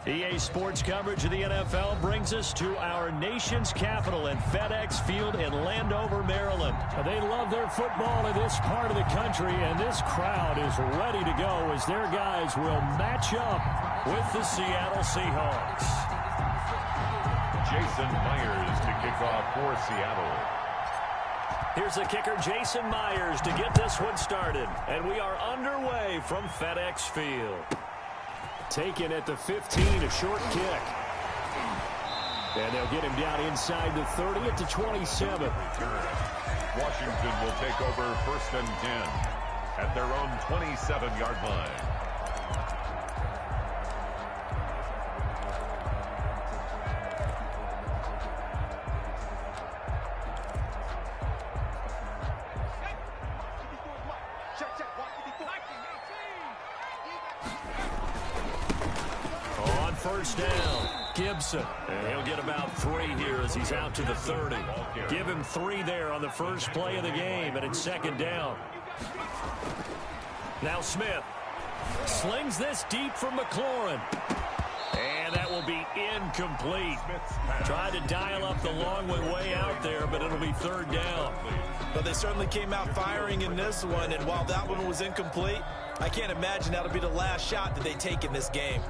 EA Sports coverage of the NFL brings us to our nation's capital in FedEx Field in Landover, Maryland. They love their football in this part of the country, and this crowd is ready to go as their guys will match up with the Seattle Seahawks. Jason Myers to kick off for Seattle. Here's the kicker, Jason Myers, to get this one started. And we are underway from FedEx Field. Taken at the 15, a short kick. And they'll get him down inside the 30 at the 27. Washington will take over 1st and 10 at their own 27-yard line. First down, Gibson. And he'll get about 3 here as he's out to the 30. Give him 3 there on the first play of the game, and it's 2nd down. Now Smith slings this deep from McLaurin. And that will be incomplete. Tried to dial up the long way out there, but it'll be 3rd down. But they certainly came out firing in this one, and while that one was incomplete, I can't imagine that'll be the last shot that they take in this game.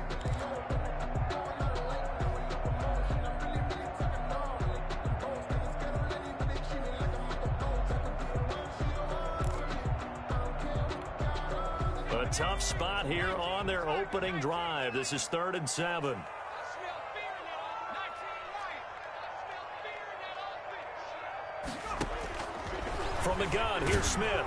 A tough spot here on their opening drive. This is 3rd and 7. From the gun, here's Smith.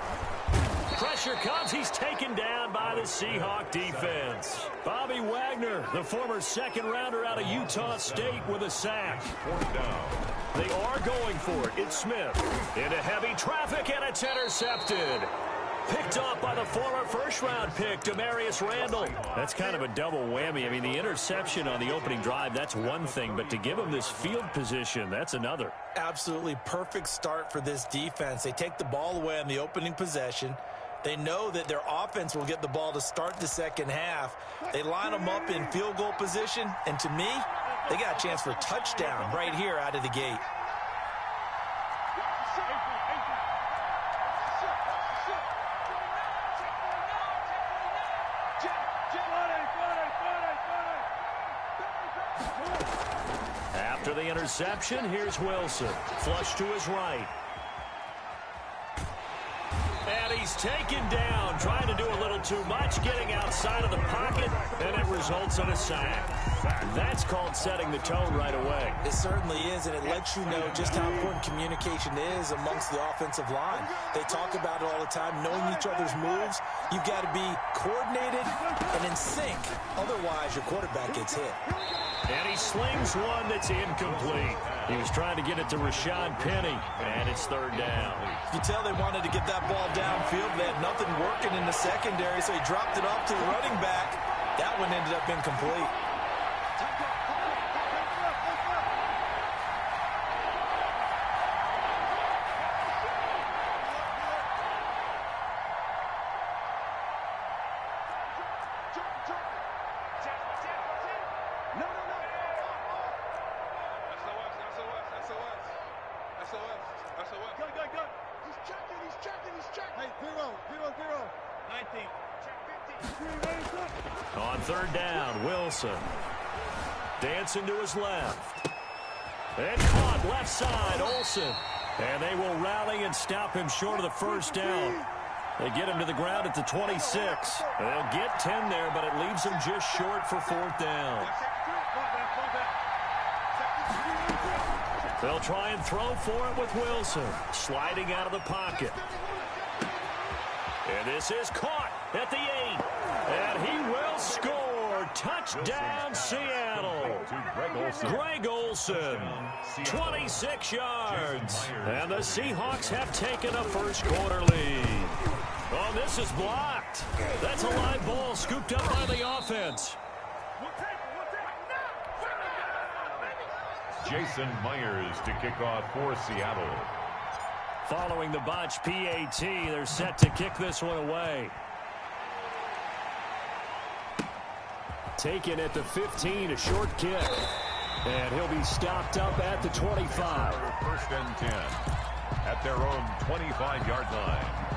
Pressure comes. He's taken down by the Seahawk defense. Bobby Wagner, the former 2nd-rounder out of Utah State, with a sack. 4th down. They are going for it. It's Smith. Into heavy traffic, and it's intercepted. Picked off by the former 1st-round pick, Demarius Randall. That's kind of a double whammy. I mean, the interception on the opening drive, that's one thing. But to give him this field position, that's another. Absolutely perfect start for this defense. They take the ball away on the opening possession. They know that their offense will get the ball to start the 2nd half. They line them up in field goal position. And to me, they got a chance for a touchdown right here out of the gate. After the interception, here's Wilson. Flush to his right. And he's taken down, trying to do a little too much, getting outside of the pocket, and it results in a sack. That's called setting the tone right away. It certainly is, and it lets you know just how important communication is amongst the offensive line. They talk about it all the time, knowing each other's moves. You've got to be coordinated and in sync. Otherwise, your quarterback gets hit. And he slings one that's incomplete. He was trying to get it to Rashad Penny, and it's 3rd down. You tell they wanted to get that ball downfield. They had nothing working in the secondary, so he dropped it off to the running back. That one ended up incomplete. On 3rd down, Wilson. Dancing to his left. And caught left side, Olsen. And they will rally and stop him short of the 1st down. They get him to the ground at the 26. They'll get 10 there, but it leaves them just short for 4th down. They'll try and throw for it with Wilson. Sliding out of the pocket. And this is caught at the 8. And he will score. Touchdown, Seattle. Greg Olsen, 26 yards. And the Seahawks have taken a 1st quarter lead. Oh, this is blocked. That's a live ball scooped up by the offense. Jason Myers to kick off for Seattle. Following the botch PAT, they're set to kick this one away. taken at the 15, a short kick. And he'll be stopped up at the 25. First and 10 at their own 25-yard line.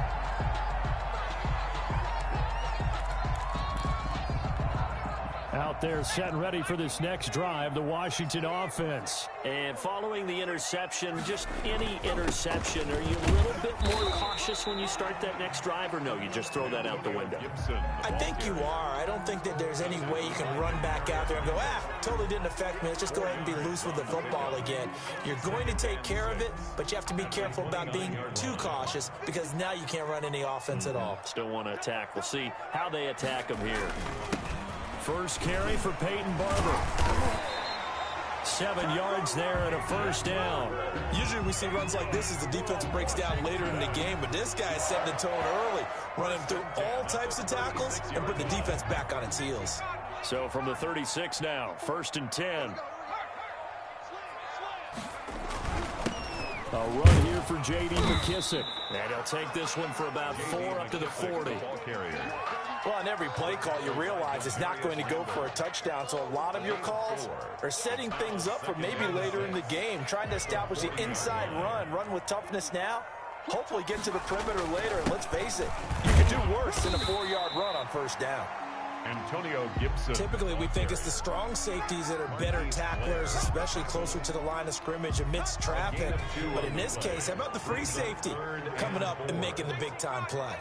Out there set and ready for this next drive, the Washington offense. And following the interception, just any interception, are you a little bit more cautious when you start that next drive, or no, you just throw that out the window? I think you are. I don't think that there's any way you can run back out there and go, totally didn't affect me. Let's just go ahead and be loose with the football again. You're going to take care of it, but you have to be careful about being too cautious because now you can't run any offense at all. Still want to attack. We'll see how they attack them here. First carry for Peyton Barber. 7 yards there and a first down. Usually we see runs like this as the defense breaks down later in the game, but this guy is setting the tone early, running through all types of tackles and putting the defense back on its heels. So from the 36 now, first and 10. A run here for J.D. McKissick. And he'll take this one for about 4 up to the 40. Well, on every play call, you realize it's not going to go for a touchdown, so a lot of your calls are setting things up for maybe later in the game, trying to establish the inside run with toughness now, hopefully get to the perimeter later, and let's face it, you could do worse than a 4-yard run on first down. Antonio Gibson. Typically, we think it's the strong safeties that are better tacklers, especially closer to the line of scrimmage amidst traffic. But in this case, how about the free safety coming up and making the big-time play?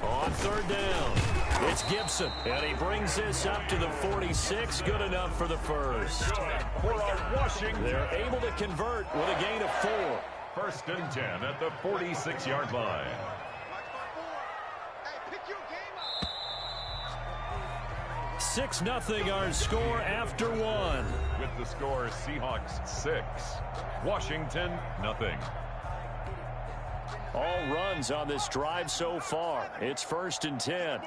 On third down, it's Gibson, and he brings this up to the 46. Good enough for the first. For our Washington. They're able to convert with a gain of 4. First and 10 at the 46-yard line. Six 0 our score after one. With the score, Seahawks 6, Washington 0. All runs on this drive so far. It's first and 10.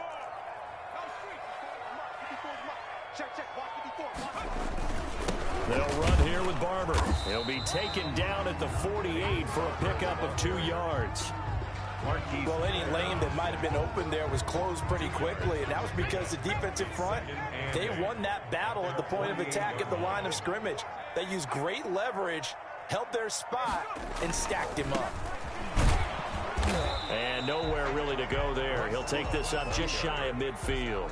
They'll run here with Barber. He'll be taken down at the 48 for a pickup of 2 yards. Well, any lane that might have been open there was closed pretty quickly, and that was because the defensive front, they won that battle at the point of attack at the line of scrimmage. They used great leverage, held their spot, and stacked him up. And nowhere really to go there. He'll take this up just shy of midfield.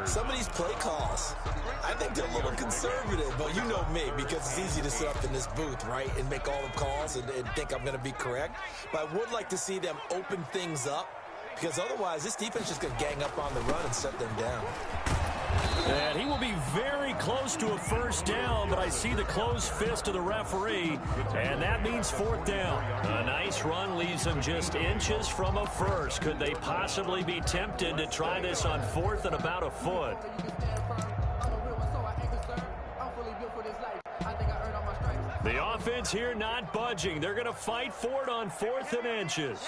Some of these play calls, I think they're a little conservative, but you know me, because it's easy to sit up in this booth, right, and make all the calls and think I'm going to be correct. But I would like to see them open things up, because otherwise this defense is going to gang up on the run and shut them down. And he will be very close to a first down, but I see the closed fist of the referee, and that means fourth down. A nice run leaves them just inches from a first. Could they possibly be tempted to try this on fourth and about a foot? The offense here not budging. They're going to fight for it on 4th and inches.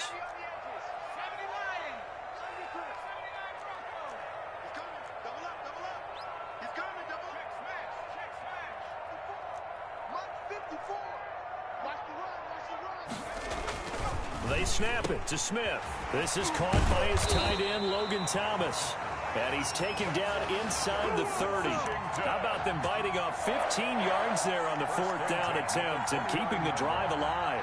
They snap it to Smith. This is caught by his tight end, Logan Thomas. And he's taken down inside the 30. How about them biting off 15 yards there on the 4th down attempt and keeping the drive alive?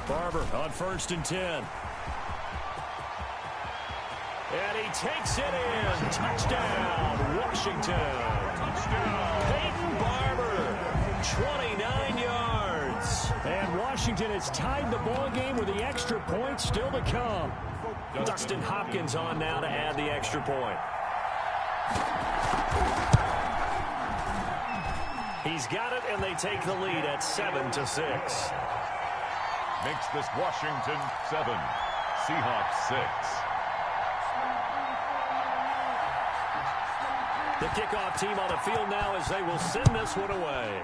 Barber on 1st and 10. And he takes it in. Touchdown, Washington. Touchdown. Peyton Barber, 29 yards. And Washington has tied the ball game with the extra point still to come. Dustin Hopkins on now to add the extra point. He's got it, and they take the lead at 7-6. Makes this Washington 7, Seahawks 6. The kickoff team on the field now as they will send this one away.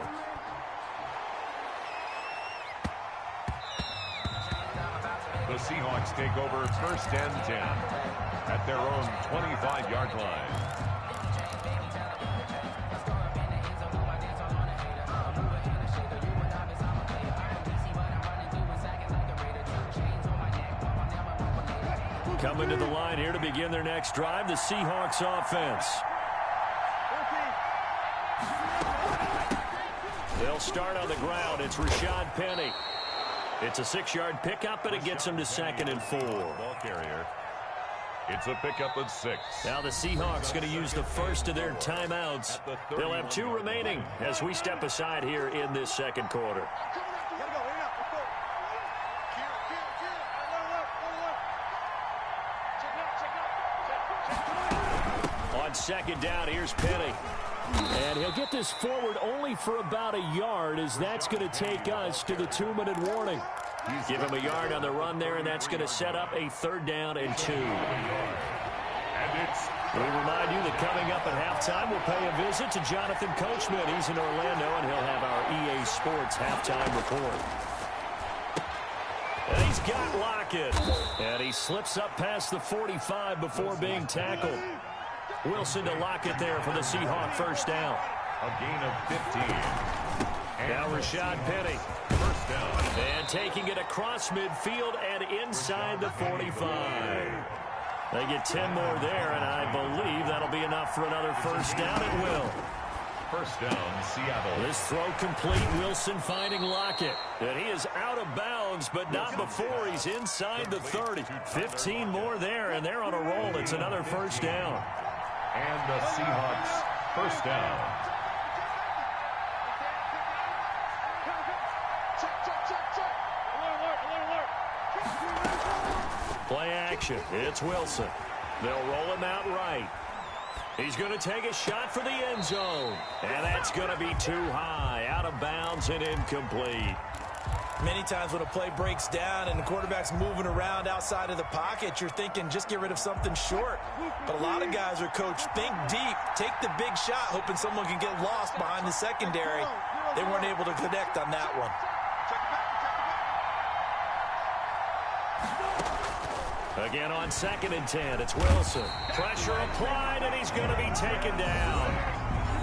The Seahawks take over first and 10 at their own 25-yard line. Coming to the line here to begin their next drive, the Seahawks offense. They'll start on the ground. It's Rashad Penny. It's a 6-yard pickup, and it gets them to 2nd and 4. Ball carrier. It's a pickup of 6. Now the Seahawks going to use the first of their timeouts. They'll have 2 remaining as we step aside here in this second quarter. On second down, here's Penny. And he'll get this forward only for about a yard, as that's going to take us to the 2-minute warning. Give him a yard on the run there, and that's going to set up a 3rd down and 2. We remind you that coming up at halftime, we'll pay a visit to Jonathan Coachman. He's in Orlando, and he'll have our EA Sports halftime report. And he's got Lockett. And he slips up past the 45 before being tackled. Wilson to Lockett there for the Seahawk first down. A gain of 15. Now Rashad Penny. First down. And taking it across midfield and inside the 45. They get 10 more there, and I believe that'll be enough for another first down. It will. First down, Seattle. This throw complete. Wilson finding Lockett. And he is out of bounds, but not before he's inside the 30. 15 more there, and they're on a roll. It's another first down. And the Seahawks first down. Play action. It's Wilson. They'll roll him out right. He's going to take a shot for the end zone. And that's going to be too high. Out of bounds and incomplete. Many times when a play breaks down and the quarterback's moving around outside of the pocket, you're thinking just get rid of something short. But a lot of guys are coached, think deep, take the big shot, hoping someone can get lost behind the secondary. They weren't able to connect on that one. Again on 2nd and 10, it's Wilson. Pressure applied, and he's going to be taken down.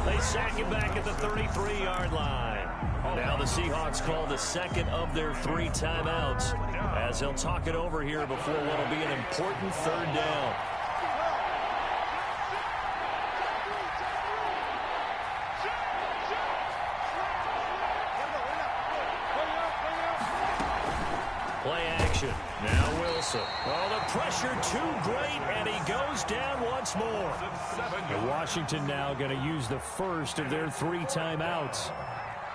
They sack him back at the 33-yard line. Now the Seahawks call the second of their 3 timeouts as they'll talk it over here before what will be an important 3rd down. Play action. Now Wilson. Oh, the pressure too great, and he goes down once more. Washington now going to use the first of their 3 timeouts.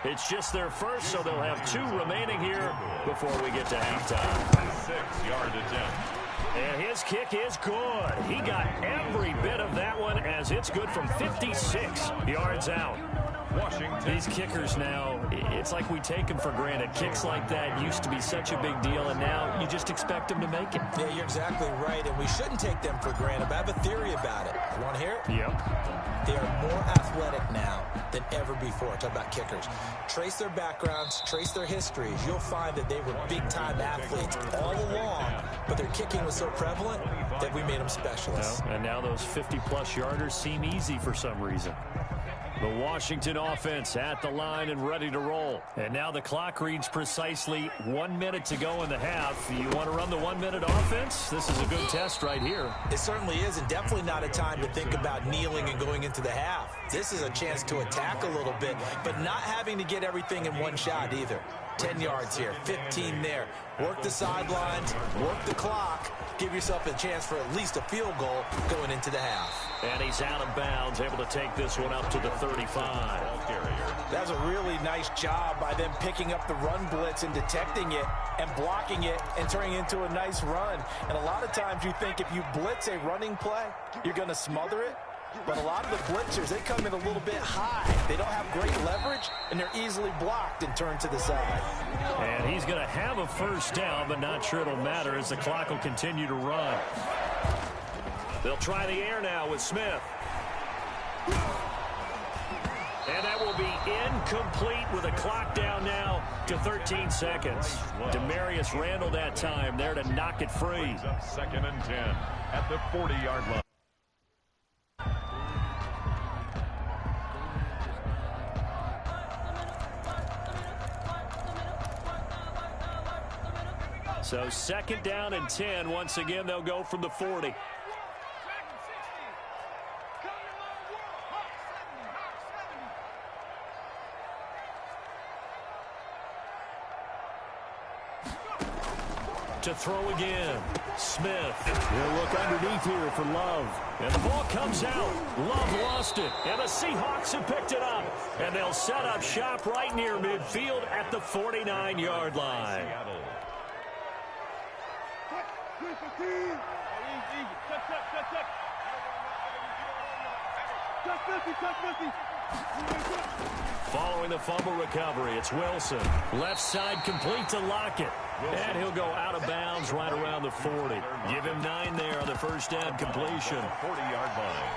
It's just their first, so they'll have 2 remaining here before we get to halftime. 6-yard attempt. And his kick is good. He got every bit of that one, as it's good from 56 yards out. Washington. These kickers now, it's like we take them for granted. Kicks like that used to be such a big deal, and now you just expect them to make it. Yeah, you're exactly right, and we shouldn't take them for granted. But I have a theory about it. You want to hear it? Yep. They are more athletic now than ever before. Talk about kickers. Trace their backgrounds, trace their histories. You'll find that they were big-time athletes all along, but their kicking was so prevalent that we made them specialists. And now those 50-plus yarders seem easy for some reason. The Washington offense at the line and ready to roll. And now the clock reads precisely 1 minute to go in the half. You want to run the 1-minute offense? This is a good test right here. It certainly is, and definitely not a time to think about kneeling and going into the half. This is a chance to attack a little bit, but not having to get everything in one shot either. 10 yards here, 15 there. Work the sidelines, work the clock. Give yourself a chance for at least a field goal going into the half. And he's out of bounds, able to take this one up to the 35. That was a really nice job by them picking up the run blitz and detecting it and blocking it and turning it into a nice run. And a lot of times you think if you blitz a running play, you're going to smother it. But a lot of the blitzers, they come in a little bit high. They don't have great leverage, and they're easily blocked and turned to the side. And he's going to have a first down, but not sure it'll matter as the clock will continue to run. They'll try the air now with Smith. And that will be incomplete with a clock down now to 13 seconds. Demarius Randall that time there to knock it free. Second and 10 at the 40-yard line. So second down and 10. Once again, they'll go from the 40. To throw again. Smith. He'll look underneath here for Love. And the ball comes out. Love lost it. And the Seahawks have picked it up. And they'll set up shop right near midfield at the 49-yard line. Following the fumble recovery, it's Wilson. Left side complete to Lockett. And he'll go out of bounds right around the 40. Give him 9 there on the first down completion. 40-yard line.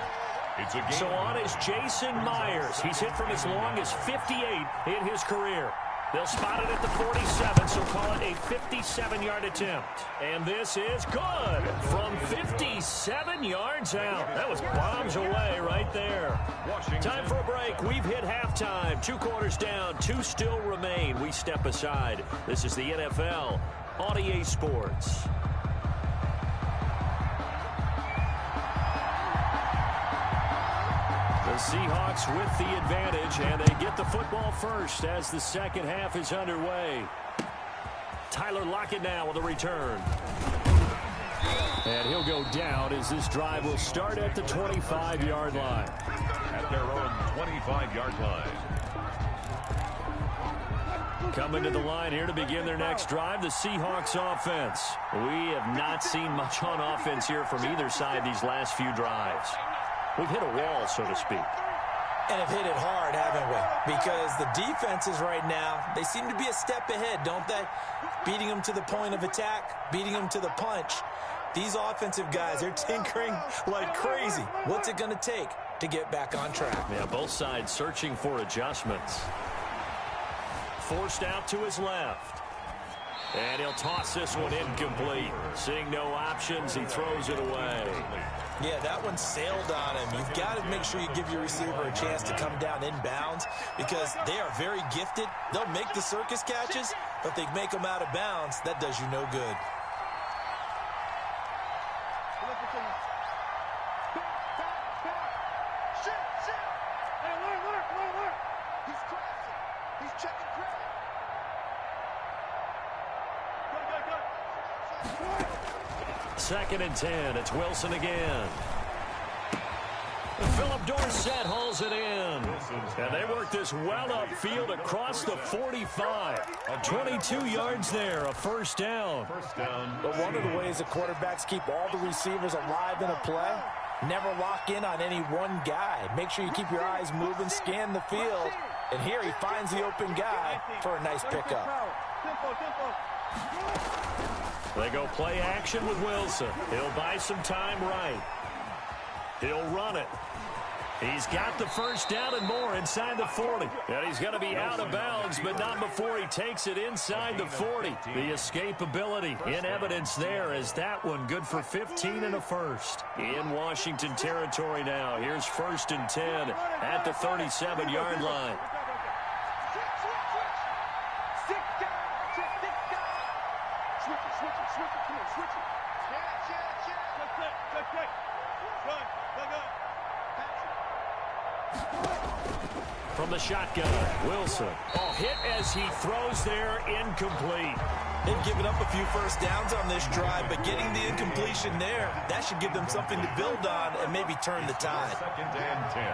It's a game. So on is Jason Myers. He's hit from as long as 58 in his career. They'll spot it at the 47, so call it a 57-yard attempt. And this is good from 57 yards out. That was bombs away right there. Time for a break. We've hit halftime. 2 quarters down, 2 still remain. We step aside. This is the NFL on EA Sports. The Seahawks with the advantage, and they get the football first as the second half is underway. Tyler Lockett now with a return. And he'll go down as this drive will start at the 25-yard line. At their own 25-yard line. Coming to the line here to begin their next drive, the Seahawks offense. We have not seen much on offense here from either side these last few drives. We've hit a wall, so to speak. And have hit it hard, haven't we? Because the defenses right now, they seem to be a step ahead, don't they? Beating them to the point of attack, beating them to the punch. These offensive guys, they're tinkering like crazy. What's it going to take to get back on track? Yeah, both sides searching for adjustments. Forced out to his left. And he'll toss this one incomplete. Seeing no options, he throws it away. Yeah, that one sailed on him. You've got to make sure you give your receiver a chance to come down inbounds because they are very gifted. They'll make the circus catches, but if they make them out of bounds, that does you no good. Second and 10. It's Wilson again. Philip Dorsett hauls it in. And they work this well upfield across the 45. 22 yards there, a first down. But one of the ways the quarterbacks keep all the receivers alive in a play, never lock in on any one guy. Make sure you keep your eyes moving, scan the field. And here he finds the open guy for a nice pickup. They go play action with Wilson. He'll buy some time right. He'll run it. He's got the first down and more inside the 40. And he's going to be out of bounds, but not before he takes it inside the 40. The escapability in evidence there as that one good for 15 and a first. In Washington territory now. Here's first and 10 at the 37-yard line. From the shotgun, Wilson. Hit as he throws there, incomplete. They've given up a few first downs on this drive, but getting the incompletion there, that should give them something to build on and maybe turn the tide. Second and 10.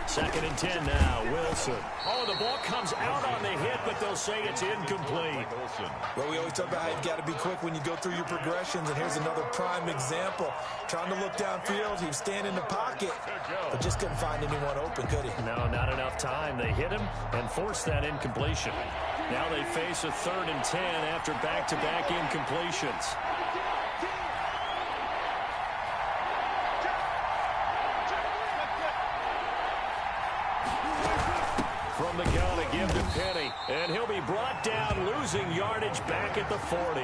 Second and 10 now, Wilson. The ball comes out on the hit, but they'll say it's incomplete. Well, we always talk about how you've got to be quick when you go through your progressions, and here's another prime example. Trying to look downfield, he was standing in the pocket, but just couldn't find anyone open, could he? No, not enough time. They hit him and forced that incompletion. Now they face a third and 10 after back-to-back incompletions. Penny, and he'll be brought down, losing yardage back at the 40.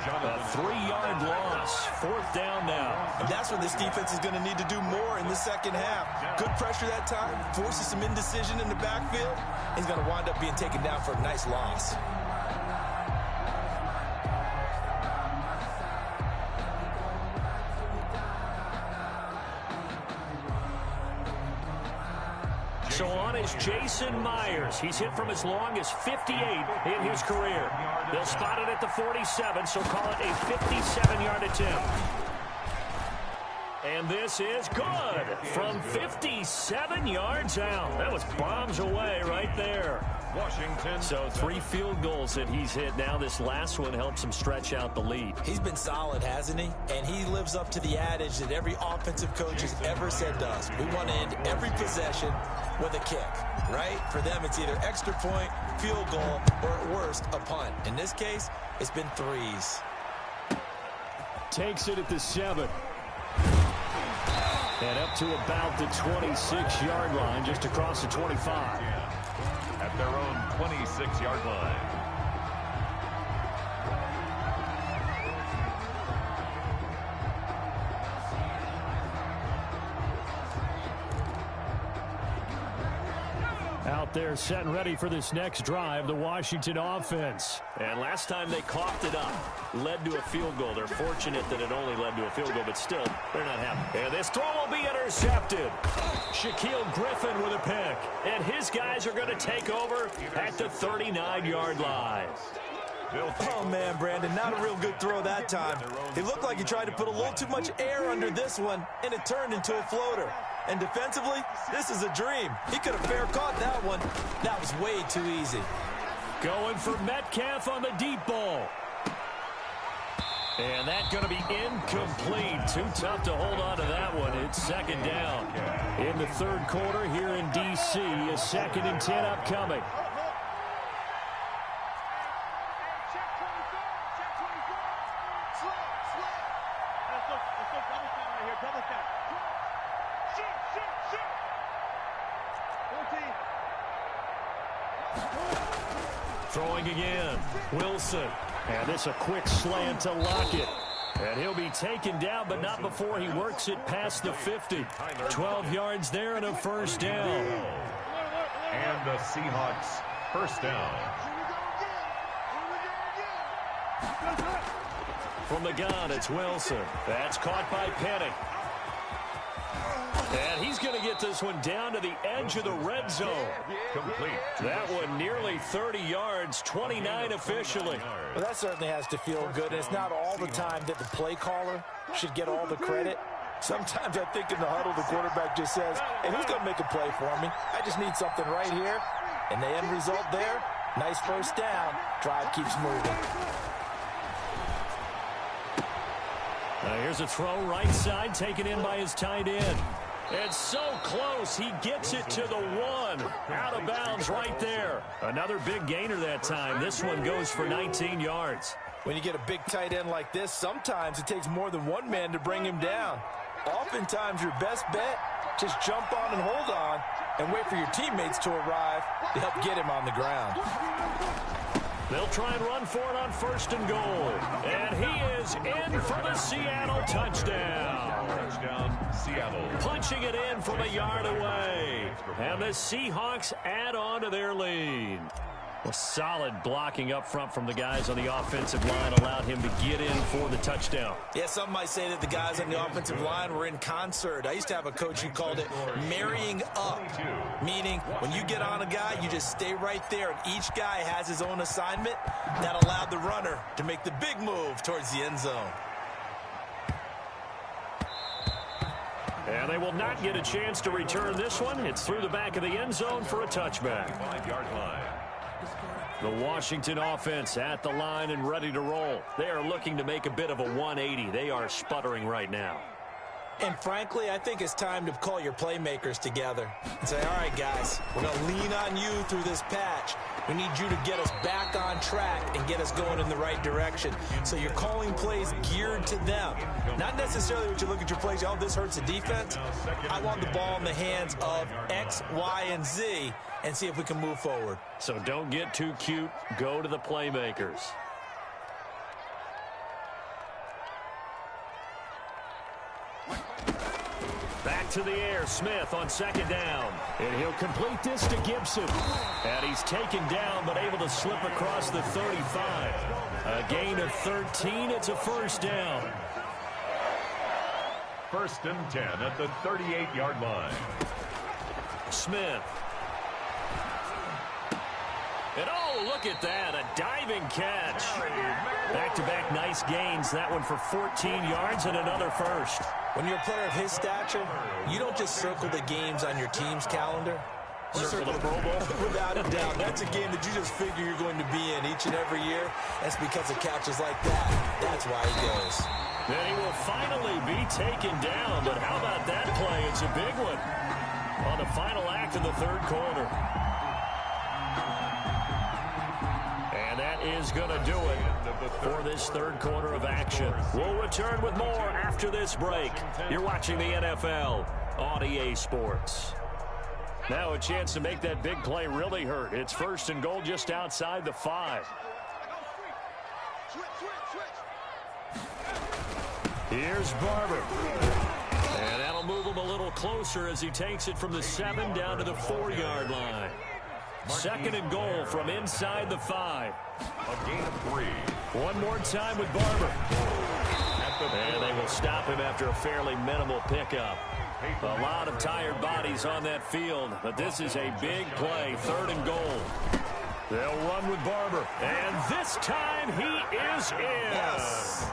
A 3-yard loss, 4th down now. And that's where this defense is going to need to do more in the second half. Good pressure that time, forces some indecision in the backfield. He's going to wind up being taken down for a nice loss. So on is Jason Myers. He's hit from as long as 58 in his career. They'll spot it at the 47, so call it a 57-yard attempt. And this is good from 57 yards out. That was bombs away right there. Washington. So 3 field goals that he's hit now. This last one helps him stretch out the lead. He's been solid, hasn't he? And he lives up to the adage that every offensive coach has ever said to us. We want to end every possession with a kick, right? For them, it's either extra point, field goal, or at worst, a punt. In this case, it's been 3s. Takes it at the 7. And up to about the 26-yard line, just across the 25. At their own 26-yard line. Out there set and ready for this next drive, the Washington offense. And last time they coughed it up, led to a field goal. They're fortunate that it only led to a field goal, but still, they're not happy. And this throw will be intercepted. Shaquille Griffin with a pick. And his guys are going to take over at the 39-yard line. Oh, man, Brandon, not a real good throw that time. It looked like he tried to put a little too much air under this one, and it turned into a floater. And defensively, this is a dream. He could have fair caught that one. That was way too easy. Going for Metcalf on the deep ball. And that's going to be incomplete. Too tough to hold on to that one. It's 2nd down. In the 3rd quarter here in D.C., a 2nd and 10 upcoming. Throwing again, Wilson. And this a quick slant to Lockett. And he'll be taken down, but not before he works it past the 50. 12 yards there and a 1st down. And the Seahawks 1st down. From the gun, it's Wilson. That's caught by Penny. And he's going to get this one down to the edge of the red zone. Complete. That one nearly 30 yards, 29 officially. Well, that certainly has to feel good. It's not all the time that the play caller should get all the credit. Sometimes I think in the huddle, the quarterback just says, hey, who's going to make a play for me? I just need something right here. And the end result there, nice 1st down. Drive keeps moving. Here's a throw right side, taken in by his tight end. It's so close, he gets it to the 1. Out of bounds right there. Another big gainer that time. This one goes for 19 yards. When you get a big tight end like this, sometimes it takes more than one man to bring him down. Oftentimes, your best bet, just jump on and hold on and wait for your teammates to arrive to help get him on the ground. They'll try and run for it on 1st and goal. And he is in for the Seattle touchdown. Touchdown, Seattle. Punching it in from a yard away. And the Seahawks add on to their lead. Well, solid blocking up front from the guys on the offensive line allowed him to get in for the touchdown. Yeah, some might say that the guys on the offensive line were in concert. I used to have a coach who called it marrying up, meaning when you get on a guy, you just stay right there, and each guy has his own assignment. That allowed the runner to make the big move towards the end zone. And they will not get a chance to return this one. It's through the back of the end zone for a touchback. 5-yard line. The Washington offense at the line and ready to roll. They are looking to make a bit of a 180. They are sputtering right now. And frankly, I think it's time to call your playmakers together and say, all right, guys, we're going to lean on you through this patch. We need you to get us back on track and get us going in the right direction. So you're calling plays geared to them. Not necessarily what you look at your plays, oh, this hurts the defense. I want the ball in the hands of X, Y, and Z and see if we can move forward. So don't get too cute. Go to the playmakers. Back to the air, Smith on second down. And he'll complete this to Gibson. And he's taken down, but able to slip across the 35. A gain of 13. It's a first down. 1st and 10 at the 38-yard line. Smith. And oh, look at that, a diving catch. Back-to-back nice gains, that one for 14 yards and another first. When you're a player of his stature, you don't just circle the games on your team's calendar. Circle the Pro Bowl? Without a doubt. That's a game that you just figure you're going to be in each and every year. That's because of catches like that. That's why he goes. Then he will finally be taken down, but how about that play? It's a big one on the final act of the third quarter. And that is going to do it for this third quarter of action. We'll return with more after this break. You're watching the NFL on EA Sports. Now a chance to make that big play really hurt. It's 1st and goal just outside the 5. Here's Barber. And that'll move him a little closer as he takes it from the 7 down to the 4-yard line. 2nd and goal from inside the 5. A gain of 3. One more time with Barber. And they will stop him after a fairly minimal pickup. A lot of tired bodies on that field, but this is a big play, 3rd and goal. They'll run with Barber, and this time he is in. Yes.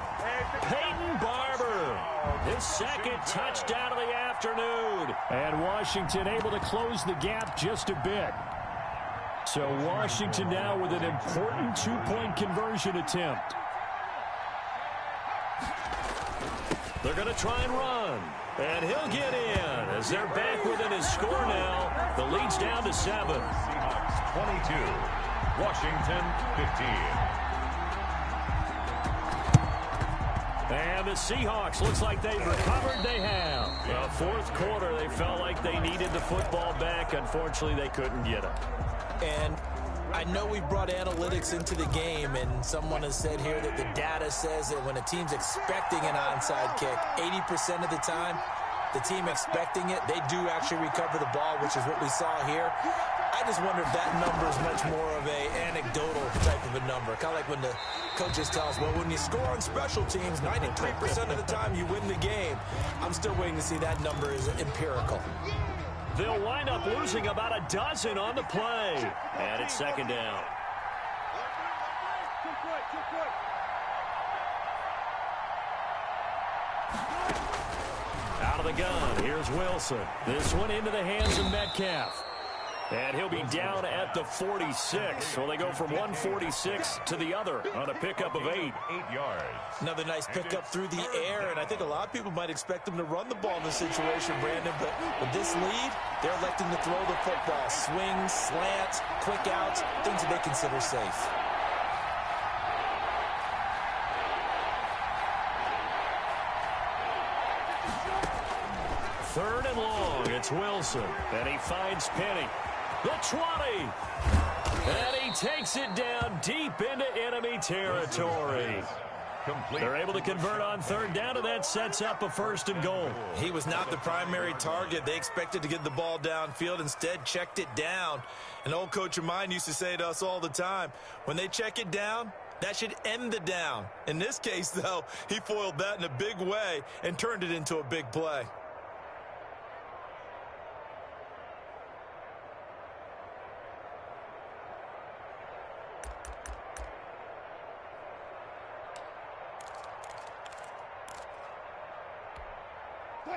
Peyton Barber, his 2nd touchdown of the afternoon. And Washington able to close the gap just a bit. So Washington now with an important 2-point conversion attempt. They're going to try and run. And he'll get in as they're back within his score now. The lead's down to 7. Seahawks 22, Washington 15. And the Seahawks, looks like they've recovered. They have. The fourth quarter, they felt like they needed the football back. Unfortunately, they couldn't get it. And I know we brought analytics into the game, and someone has said here that the data says that when a team's expecting an onside kick, 80% of the time, the team expecting it, they do actually recover the ball, which is what we saw here. I just wonder if that number is much more of an anecdotal type of a number. Kind of like when the coaches tell us, well, when you score on special teams, 93% of the time you win the game. I'm still waiting to see that number is empirical. They'll wind up losing about a dozen on the play. And it's 2nd down. Out of the gun, here's Wilson. This one into the hands of Metcalf. And he'll be down at the 46. So they go from 146 to the other on a pickup of 8. 8 yards. Another nice pickup through the air, and I think a lot of people might expect them to run the ball in this situation, Brandon, but with this lead, they're electing to throw the football. Swings, slants, quick outs, things that they consider safe. Third and long, it's Wilson, and he finds Penny. The 20, and he takes it down deep into enemy territory. They're able to convert on 3rd down, and that sets up a 1st and goal. He was not the primary target. They expected to get the ball downfield, instead checked it down. An old coach of mine used to say to us all the time, when they check it down, that should end the down. In this case, though, he foiled that in a big way and turned it into a big play.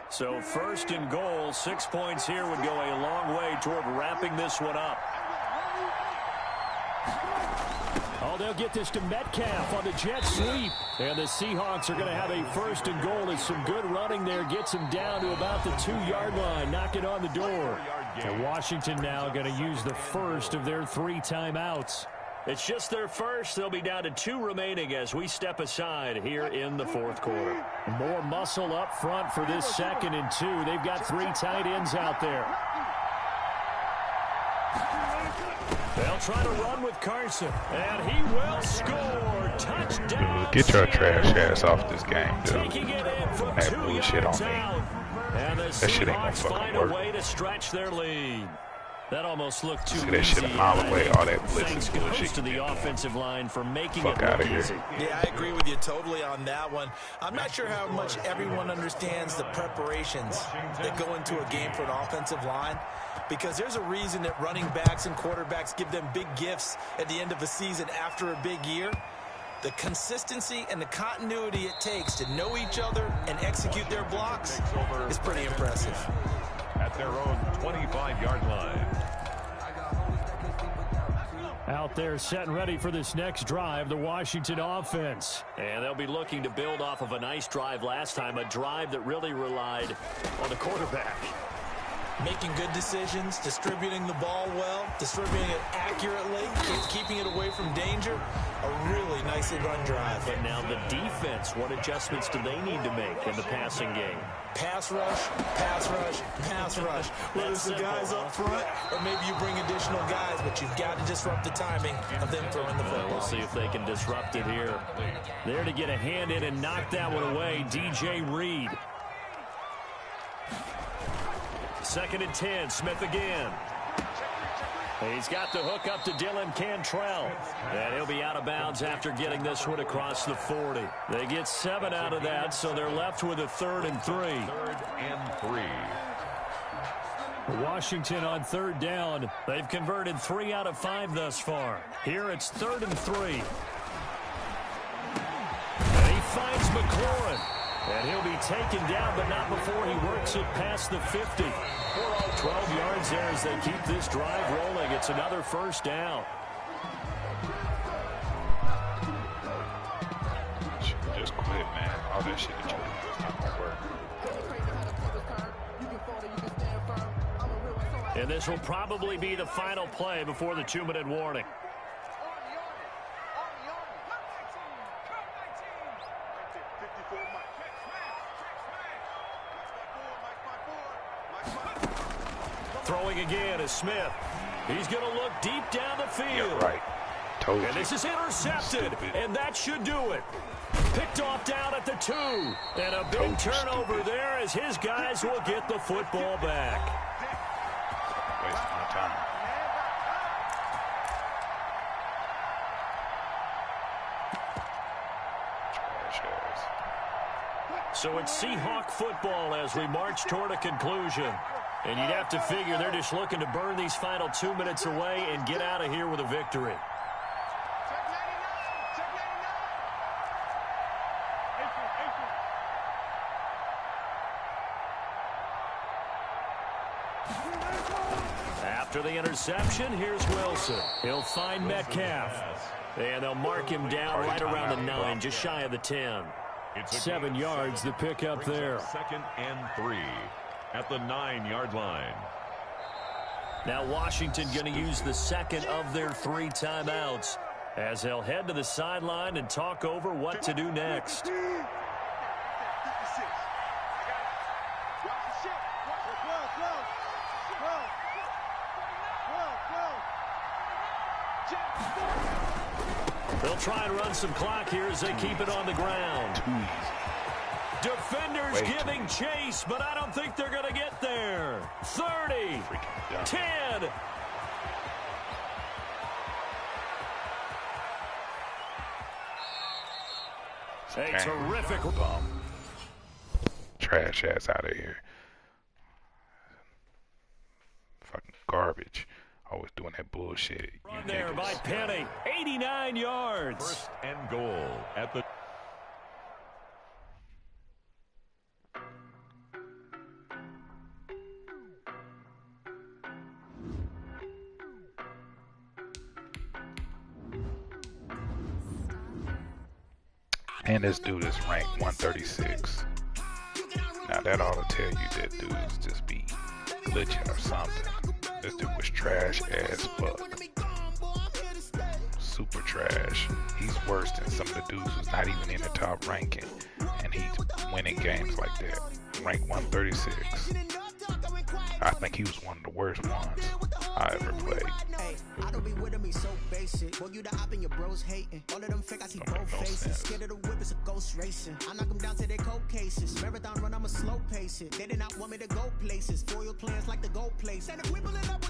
So 1st and goal, 6 points here would go a long way toward wrapping this one up. Now they'll get this to Metcalf on the jet sweep. And the Seahawks are going to have a first and goal as some good running there gets them down to about the 2-yard line, knocking on the door. And Washington now going to use the first of their 3 timeouts. It's just their first. They'll be down to 2 remaining as we step aside here in the fourth quarter. More muscle up front for this 2nd and 2. They've got 3 tight ends out there. They'll try to run with Carson, and he will score. Touchdown. Dude, get your trash ass off this game, dude. Taking it in from That 2 bullshit yards on me. out. And the That shit ain't gonna Seahawks fucking find work. a way to stretch their lead. That almost looked too See that shit easy. a mile away, all that Thanks blitzing goes bullshit. to the offensive line for making Fuck it look outta here. easy. Yeah, I agree with you totally on that one. I'm not sure how much everyone understands the preparations that go into a game for an offensive line, because there's a reason that running backs and quarterbacks give them big gifts at the end of a season after a big year. The consistency and the continuity it takes to know each other and execute their blocks is pretty impressive. At their own 25-yard line. Out there set and ready for this next drive, the Washington offense. And they'll be looking to build off of a nice drive last time, a drive that really relied on the quarterback. Making good decisions, distributing the ball well, distributing it accurately, keeping it away from danger. A really nicely run drive. But now the defense, what adjustments do they need to make in the passing game? Pass rush, pass rush, pass rush. Whether it's the guys up front or maybe you bring additional guys, but you've got to disrupt the timing of them throwing the football. We'll see if they can disrupt it here. There to get a hand in and knock that one away, DJ Reed. 2nd and 10, Smith again. He's got the hook up to Dylan Cantrell. And he'll be out of bounds after getting this one across the 40. They get 7 out of that, so they're left with a 3rd and 3. 3rd and 3. Washington on 3rd down. They've converted 3 out of 5 thus far. Here it's 3rd and 3. And he finds McLaurin. And he'll be taken down, but not before he works it past the 50. 12 yards there as they keep this drive rolling. It's another 1st down. Just quit, man. All that shit that you do is not gonna work. And this will probably be the final play before the 2-minute warning. Throwing again is Smith. He's going to look deep down the field. Yeah, right. Told you. And this is intercepted, Stupid. and that should do it. Picked off down at the 2. And a big turnover there as his guys will get the football back. Wasting my time. Trash ass. So it's Seahawk football as we march toward a conclusion. And you'd have to figure they're just looking to burn these final 2 minutes away and get out of here with a victory. After the interception, here's Wilson. He'll find Metcalf. And they'll mark him down right around the 9, just shy of the 10. 7 yards, the pickup there. 2nd and 3 at the 9-yard line. Now Washington going to use the 2nd of their 3 timeouts as they'll head to the sideline and talk over what to do next. They'll try and run some clock here as they keep it on the ground. Too easy. Defenders giving chase, but I don't think they're going to get there. 30, 10. A terrific bum. Trash ass out of here. Fucking garbage. Always doing that bullshit. run there by Penny. 89 yards. 1st and goal at the And this dude is ranked 136. Now that ought to tell you that dudes just be glitching or something. This dude was trash as fuck. Super trash. He's worse than some of the dudes who's not even in the top ranking. And he's winning games like that. Ranked 136. I think he was one of the worst ones I ever played. I don't be with me so basic. Boy, you the op and your bros hating. All of them fake, I see both faces. Scared of the whip, it's a ghost racing. I knock them down to their cold cases. Marathon run, I'ma slow pace it. They did not want me to go places. Foil plans like the gold place. And if we pulling up